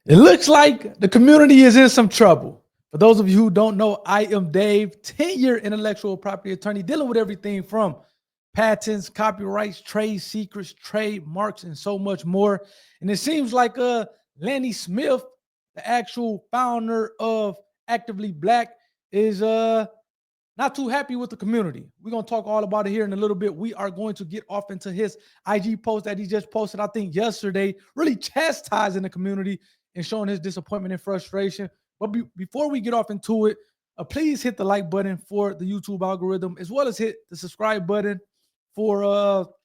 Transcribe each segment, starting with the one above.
It looks like the community is in some trouble. For those of you who don't know, I am Dave, 10-year intellectual property attorney dealing with everything from patents, copyrights, trade secrets, trademarks, and so much more. And it seems like Lanny Smith, the actual founder of Actively Black, is not too happy with the community. We're going to talk all about it here in a little bit. We are going to get off into his IG post that he just posted, I think, yesterday, really chastising the community and showing his disappointment and frustration. But before we get off into it, please hit the like button for the YouTube algorithm, as well as hit the subscribe button for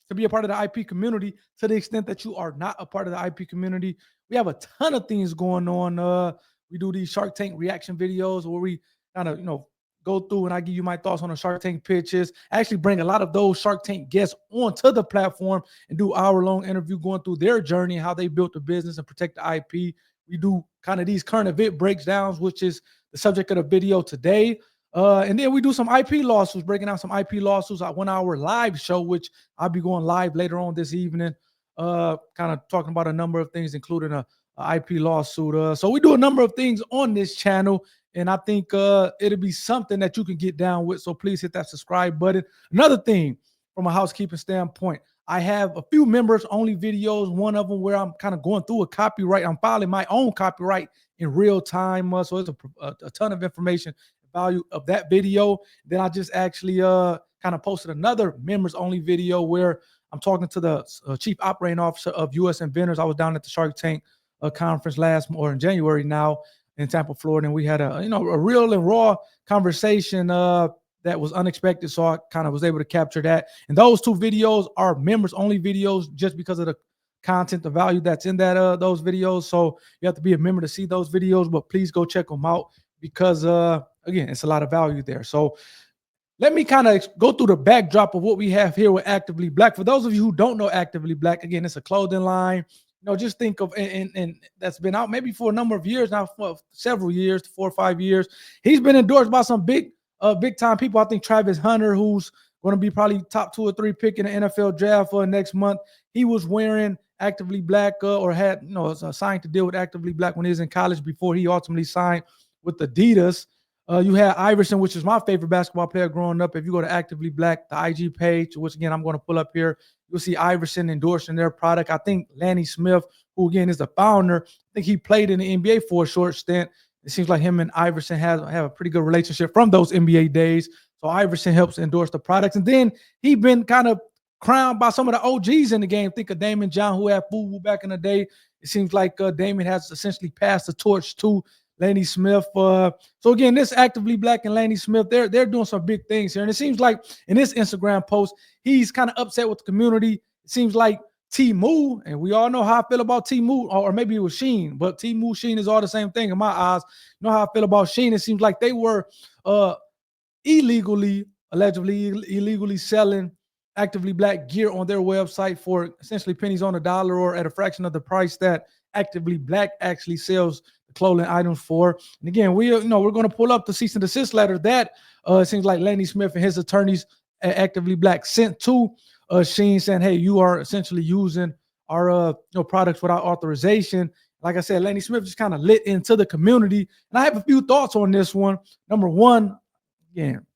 to be a part of the IP community. To the extent that you are not a part of the IP community, we have a ton of things going on. We do these Shark Tank reaction videos where we kind of, go through and I give you my thoughts on the Shark Tank pitches. I actually bring a lot of those Shark Tank guests onto the platform and do hour-long interview going through their journey, how they built the business and protect the IP. We do kind of these current event breakdowns, which is the subject of the video today. And then we do some IP lawsuits, breaking down some IP lawsuits. Our 1 hour live show, which I'll be going live later on this evening, kind of talking about a number of things, including a IP lawsuit. So we do a number of things on this channel. And I think it'll be something that you can get down with. So please hit that subscribe button. Another thing from a housekeeping standpoint, I have a few members only videos. One of them where I'm kind of going through a copyright. I'm filing my own copyright in real time. So it's a ton of information value of that video. Then I just actually kind of posted another members only video where I'm talking to the chief operating officer of U.S. Inventors. I was down at the Shark Tank conference in January now in Tampa, Florida, and we had a real and raw conversation that was unexpected. So I kind of was able to capture that. And those two videos are members only videos just because of the content, the value that's in that those videos. So you have to be a member to see those videos, but please go check them out because again, it's a lot of value there. So let me kind of go through the backdrop of what we have here with Actively Black. For those of you who don't know Actively Black, again, it's a clothing line. Just think of and that's been out maybe for a number of years now, for several years, 4 or 5 years. He's been endorsed by some big time people. I think Travis Hunter, who's going to be probably top 2 or 3 pick in the NFL draft for next month. He was wearing Actively Black or had signed to deal with Actively Black when he was in college before he ultimately signed with Adidas. You had Iverson, which is my favorite basketball player growing up. If you go to Actively Black, the IG page, which again I'm going to pull up here, you'll see Iverson endorsing their product. I think Lanny Smith, who again is the founder, I think he played in the NBA for a short stint. It seems like him and Iverson have a pretty good relationship from those NBA days. So Iverson helps endorse the products. And then he's been kind of crowned by some of the OGs in the game. Think of Damon John, who had FUBU back in the day. It seems like Damon has essentially passed the torch to Lanny Smith. So again, this Actively Black and Lanny Smith, they're doing some big things here. And it seems like in this Instagram post, he's kind of upset with the community. It seems like Temu, and we all know how I feel about Temu, or maybe it was Shein, but Temu, Shein is all the same thing in my eyes. You know how I feel about Shein. It seems like they were allegedly selling Actively Black gear on their website for essentially pennies on the dollar or at a fraction of the price that Actively Black actually sells clothing items for. And again, we're going to pull up the cease and desist letter that it seems like Lanny Smith and his attorneys at Actively Black sent to Shein, saying, hey, you are essentially using our products without authorization. Like I said, Lanny Smith just kind of lit into the community. And I have a few thoughts on this one. Number one, again,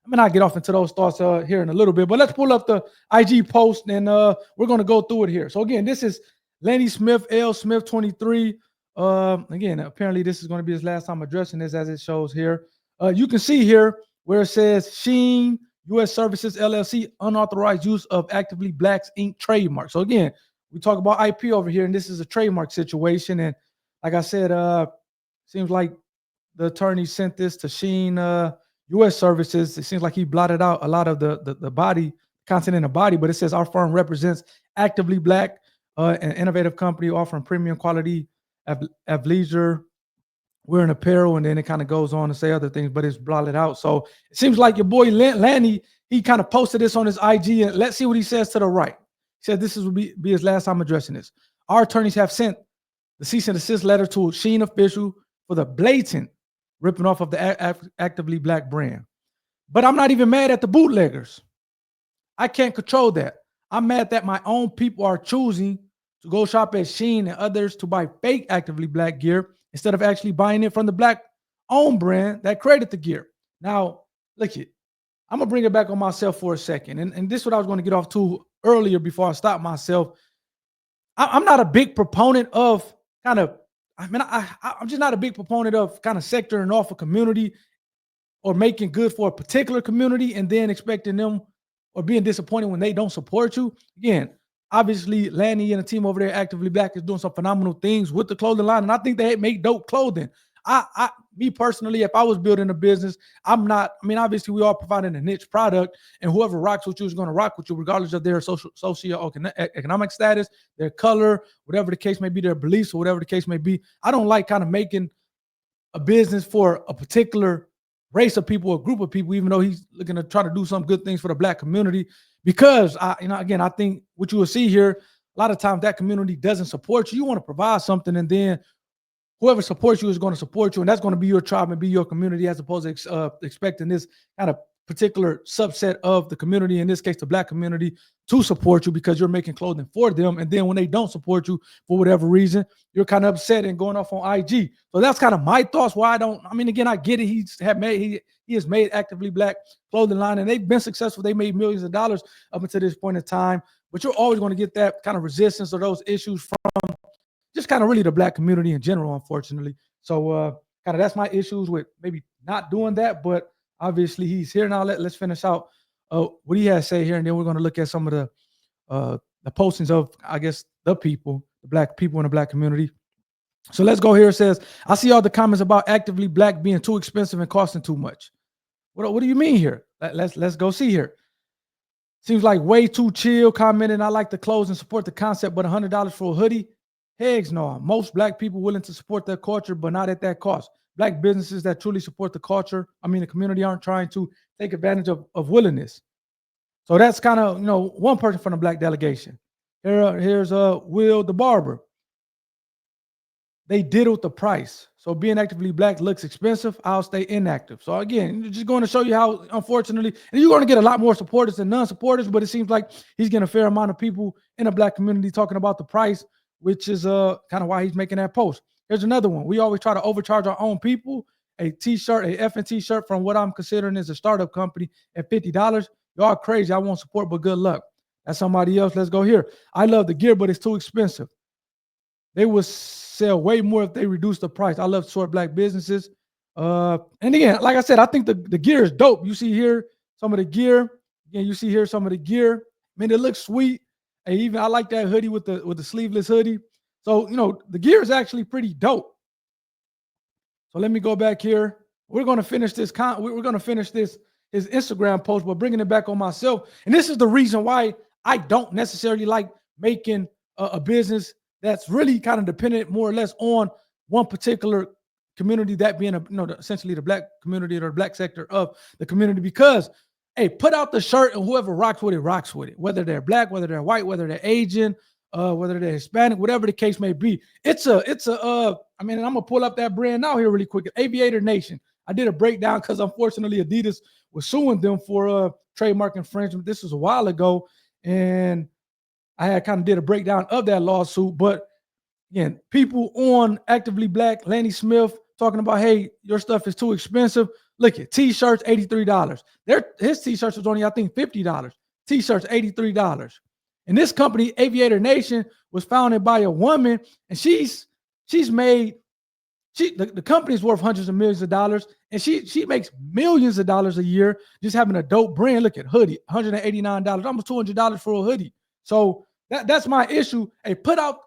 I mean, I'll get off into those thoughts here in a little bit, but let's pull up the IG post and we're going to go through it here. So again, this is Lanny Smith, L. Smith 23. Again, apparently this is going to be his last time addressing this, as it shows here. You can see here where it says Shein U.S. Services LLC unauthorized use of Actively Black's Inc. trademark. So again, we talk about IP over here, and this is a trademark situation. And like I said, seems like the attorney sent this to Shein U.S. Services. It seems like he blotted out a lot of the body content in the body, but it says our firm represents Actively Black, an innovative company offering premium quality athleisure, wearing apparel, and then it kind of goes on to say other things, but it's blotted out. So it seems like your boy Lanny, he kind of posted this on his IG, and let's see what he says to the right. He said this will be his last time addressing this. Our attorneys have sent the cease and desist letter to Shein official for the blatant ripping off of the Actively Black brand. But I'm not even mad at the bootleggers. I can't control that. I'm mad that my own people are choosing to go shop at Shein and others to buy fake Actively Black gear instead of actually buying it from the Black owned brand that created the gear. Now, look it. I'm gonna bring it back on myself for a second. And this is what I was going to get off to earlier before I stopped myself. I'm not a big proponent of kind of, I'm just not a big proponent of kind of sectoring off a community or making good for a particular community and then expecting them or being disappointed when they don't support you. Again, obviously, Lanny and the team over there, Actively Black, is doing some phenomenal things with the clothing line, and I think they make dope clothing. Me personally, if I was building a business, I'm not. I mean, obviously, we are providing a niche product, and whoever rocks with you is going to rock with you, regardless of their socio-economic status, their color, whatever the case may be, their beliefs, or whatever the case may be. I don't like kind of making a business for a particular race of people or group of people, even though he's looking to try to do some good things for the Black community. Because again, I think what you will see here, a lot of times that community doesn't support you. You want to provide something, and then whoever supports you is going to support you, and that's going to be your tribe and be your community, as opposed to expecting this kind of particular subset of the community, in this case, the Black community, to support you because you're making clothing for them. And then when they don't support you for whatever reason, you're kind of upset and going off on IG. So that's kind of my thoughts. Why I don't, I mean, again, I get it. He has made Actively Black clothing line, and they've been successful. They made millions of dollars up until this point in time, but you're always going to get that kind of resistance or those issues from just kind of really the Black community in general, unfortunately. So kind of that's my issues with maybe not doing that, but obviously he's here now. Let's finish out what he has to say here, and then we're going to look at some of the postings of, I guess, the people, the Black people in the Black community. So let's go here. It says, I see all the comments about Actively Black being too expensive and costing too much. What do you mean here? Let's go see here. Seems like way too chill. Commenting, I like the clothes and support the concept, but $100 for a hoodie? Heck no. Most Black people willing to support their culture, but not at that cost. Black businesses that truly support the culture, the community, aren't trying to take advantage of willingness. So that's kind of, one person from the Black delegation. Here's Will the barber. They diddled the price. So being Actively Black looks expensive. I'll stay inactive. So again, just going to show you how, unfortunately, and you're going to get a lot more supporters than non-supporters, but it seems like he's getting a fair amount of people in the Black community talking about the price, which is kind of why he's making that post. Here's another one. We always try to overcharge our own people. A t-shirt, a effing t-shirt from what I'm considering is a startup company at $50. Y'all crazy. I won't support, but good luck. That's somebody else. Let's go here. I love the gear, but it's too expensive. They would sell way more if they reduce the price. I love short Black businesses. And again, like I said, I think the gear is dope. You see here some of the gear. Again, you see here some of the gear. It looks sweet. And even I like that hoodie with the sleeveless hoodie. So, the gear is actually pretty dope. So let me go back here. We're going to finish this. We're going to finish his Instagram post, but bringing it back on myself. And this is the reason why I don't necessarily like making a business that's really kind of dependent more or less on one particular community, that being essentially the Black community or the Black sector of the community. Because, hey, put out the shirt and whoever rocks with it, whether they're Black, whether they're white, whether they're Asian, whether they're Hispanic, whatever the case may be. I'm gonna pull up that brand now here really quick. Aviator Nation. I did a breakdown because unfortunately Adidas was suing them for trademark infringement. This was a while ago, and I had kind of did a breakdown of that lawsuit. But again, people on Actively Black, Lanny Smith, talking about, hey, your stuff is too expensive. Look at t-shirts, $83. His t-shirts was only, I think, $50. T-shirts, $83. And this company, Aviator Nation, was founded by a woman, and she's made, the company's worth hundreds of millions of dollars, and she makes millions of dollars a year just having a dope brand. Look at hoodie, $189, almost $200 for a hoodie. So that's my issue. Hey, put out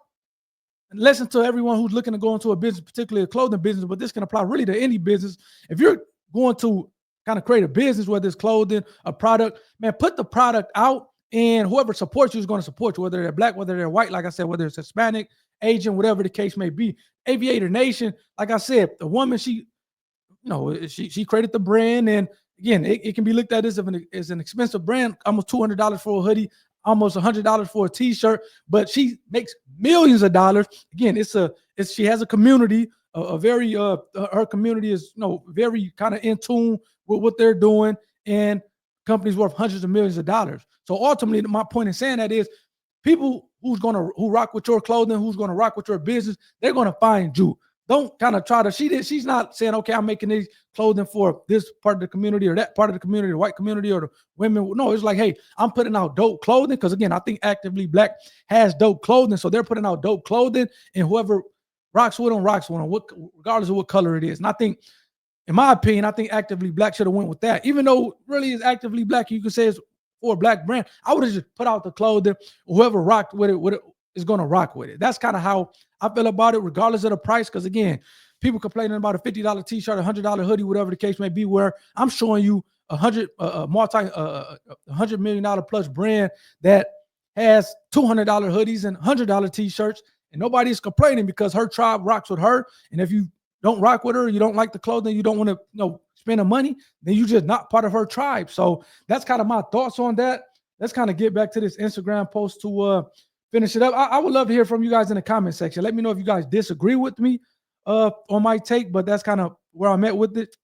and listen to everyone who's looking to go into a business, particularly a clothing business, but this can apply really to any business. If you're going to kind of create a business, whether it's clothing, a product, man, put the product out, and whoever supports you is going to support you, whether they're Black, whether they're white, like I said, whether it's Hispanic, Asian, whatever the case may be. Aviator Nation, like I said, the woman, she created the brand, and again, it can be looked at as an expensive brand, almost $200 for a hoodie, almost $100 for a t-shirt, but she makes millions of dollars. Again, she has a community, her community is very kind of in tune with what they're doing, and companies worth hundreds of millions of dollars. So ultimately, my point in saying that is, people who rock with your clothing, who's gonna rock with your business, they're gonna find you. Don't kind of try to, she's not saying, okay, I'm making these clothing for this part of the community or that part of the community, the white community or the women. No, it's like, hey, I'm putting out dope clothing. Because again, I think Actively Black has dope clothing. So they're putting out dope clothing, and whoever rocks with them, regardless of what color it is. And I think, in my opinion, I think Actively Black should have went with that. Even though really is Actively Black, you could say it's for a black brand. I would have just put out the clothing. Whoever rocked with it is going to rock with it. That's kind of how I feel about it, regardless of the price. Because again, people complaining about a $50 t-shirt, $100 hoodie, whatever the case may be, where I'm showing you $100 million plus brand that has $200 hoodies and $100 t-shirts, and nobody's complaining because her tribe rocks with her. And if you don't rock with her, you don't like the clothing, you don't want to spend the money, then you're just not part of her tribe. So that's kind of my thoughts on that. Let's kind of get back to this Instagram post to finish it up. I would love to hear from you guys in the comment section. Let me know if you guys disagree with me on my take, but that's kind of where I'm at with it.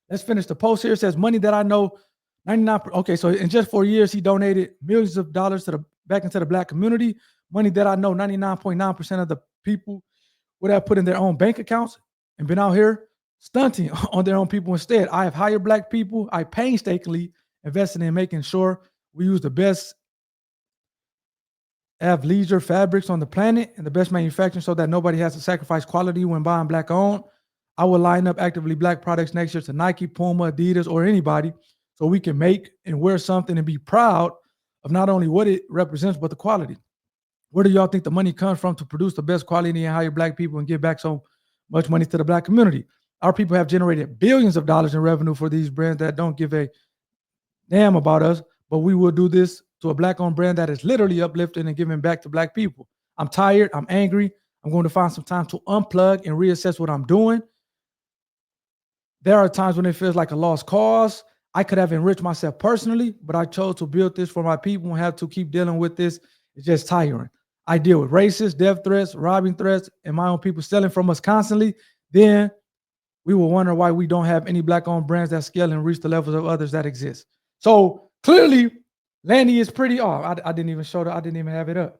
Let's finish the post here. It says, money that I know 99. Okay, so in just 4 years, he donated millions of dollars back into the black community. Money that I know 99.9% of the people would have put in their own bank accounts and been out here stunting on their own people instead. I have hired black people. I painstakingly invested in making sure we use the best athleisure fabrics on the planet and the best manufacturing so that nobody has to sacrifice quality when buying black owned. I will line up Actively Black products next year to Nike, Puma, Adidas, or anybody so we can make and wear something and be proud of not only what it represents, but the quality. Where do y'all think the money comes from to produce the best quality and hire black people and give back so much money to the black community? Our people have generated billions of dollars in revenue for these brands that don't give a damn about us, but we will do this to a black-owned brand that is literally uplifting and giving back to black people. I'm tired. I'm angry. I'm going to find some time to unplug and reassess what I'm doing. There are times when it feels like a lost cause. I could have enriched myself personally, but I chose to build this for my people and have to keep dealing with this. It's just tiring. I deal with racist, death threats, robbing threats, and my own people stealing from us constantly. Then we will wonder why we don't have any black-owned brands that scale and reach the levels of others that exist. So clearly, Lenny is pretty off. I didn't even show that. I didn't even have it up.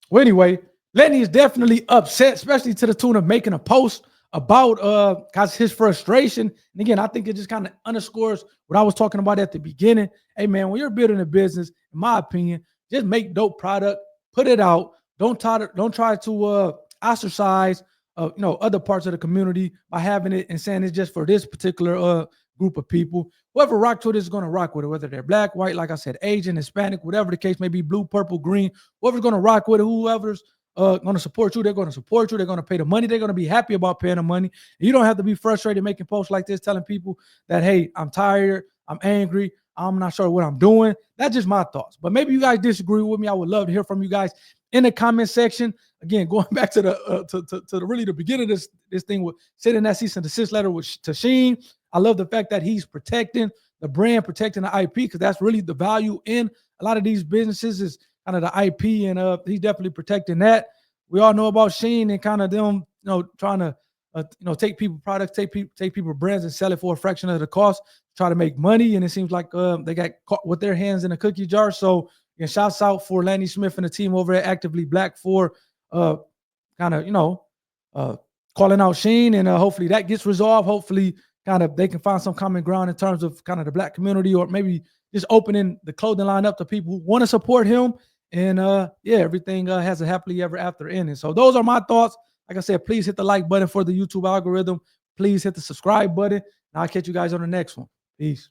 Well, anyway, Lenny is definitely upset, especially to the tune of making a post about his frustration. And again, I think it just kind of underscores what I was talking about at the beginning. Hey, man, when you're building a business, in my opinion, just make dope product, put it out. Don't try to ostracize other parts of the community by having it and saying it's just for this particular group of people. Whoever rocks with it is going to rock with it, whether they're black, white, like I said, Asian, Hispanic, whatever the case may be, blue, purple, green. Whoever's going to rock with it, whoever's going to support you, they're going to support you. They're going to pay the money. They're going to be happy about paying the money. And you don't have to be frustrated making posts like this, telling people that, hey, I'm tired, I'm angry, I'm not sure what I'm doing. That's just my thoughts. But maybe you guys disagree with me. I would love to hear from you guys in the comment section. Again, going back to the really the beginning of this thing with sending that cease and desist letter to Shein. I love the fact that he's protecting the brand, protecting the IP, because that's really the value in a lot of these businesses is kind of the IP, and he's definitely protecting that. We all know about Shein and kind of them, trying to, take people products, take people brands and sell it for a fraction of the cost, try to make money. And it seems like they got caught with their hands in a cookie jar. So again, shouts out for Lanny Smith and the team over at Actively Black for calling out Shein, and hopefully that gets resolved. Hopefully kind of they can find some common ground in terms of kind of the black community, or maybe just opening the clothing line up to people who want to support him. And everything has a happily ever after ending. So those are my thoughts. Like I said, please hit the like button for the YouTube algorithm. Please hit the subscribe button. And I'll catch you guys on the next one. Peace.